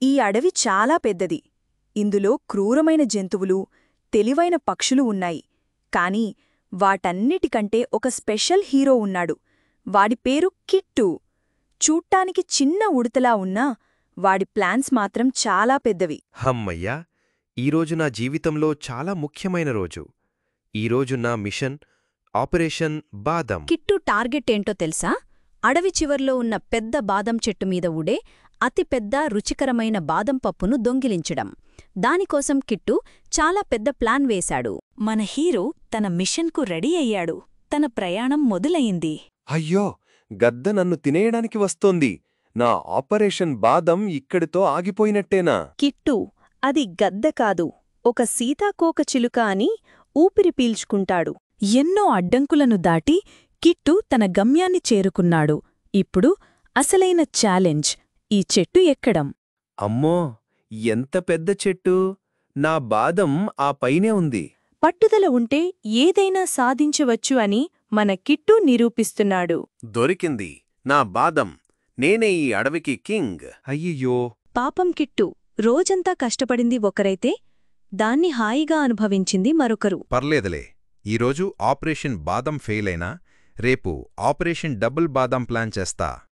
ఈ అడవి చాలా పెద్దది. ఇందులో క్రూరమైన జంతువులు, తెలివైన పక్షులు ఉన్నాయి. కాని వాటన్నిటికంటే ఒక స్పెషల్ హీరో ఉన్నాడు. వాడి పేరు కిట్టూ. చూట్టానికి చిన్న ఉడతలా ఉన్నా వాడి ప్లాన్స్ మాత్రం చాలా పెద్దవి. హమ్మయ్యా! ఈరోజు నా జీవితంలో చాలా ముఖ్యమైన రోజు. ఈరోజు నా మిషన్ ఆపరేషన్ బాదం. కిట్టు టార్గెట్ ఏంటో తెలుసా? అడవి చివర్లో ఉన్న పెద్ద బాదం చెట్టు మీద ఊడే అతిపెద్ద రుచికరమైన బాదం పప్పును దొంగిలించడం. దానికోసం కిట్టు చాలా పెద్ద ప్లాన్ వేశాడు. మన హీరో తన మిషన్కు రెడీ అయ్యాడు. తన ప్రయాణం మొదలయింది. అయ్యో, గద్ద నన్ను తినేయడానికి వస్తోంది. నా ఆపరేషన్ బాదం ఇక్కడితో ఆగిపోయినట్టేనా? కిట్టూ, అది గద్ద కాదు, ఒక సీతాకోకచిలుక అని ఊపిరి పీల్చుకుంటాడు. ఎన్నో అడ్డంకులను దాటి కిట్టు తన గమ్యాన్ని చేరుకున్నాడు. ఇప్పుడు అసలైన ఛాలెంజ్, ఈ చెట్టు ఎక్కడం. అమ్మో, ఎంత పెద్ద చెట్టు! నా బాదం ఆ పైనే ఉంది. పట్టుదల ఉంటే ఏదైనా సాధించవచ్చు అని మన కిట్టూ నిరూపిస్తున్నాడు. దొరికింది నా బాదం. నేనే ఈ అడవికి కింగ్. అయ్యయ్యో! పాపం కిట్టూ, రోజంతా కష్టపడింది ఒకరైతే దాన్ని హాయిగా అనుభవించింది మరొకరు. పర్లేదులే, ఈరోజు ఆపరేషన్ బాదం ఫెయిల్ అయినా రేపు ఆపరేషన్ డబుల్ బాదం ప్లాన్ చేస్తా.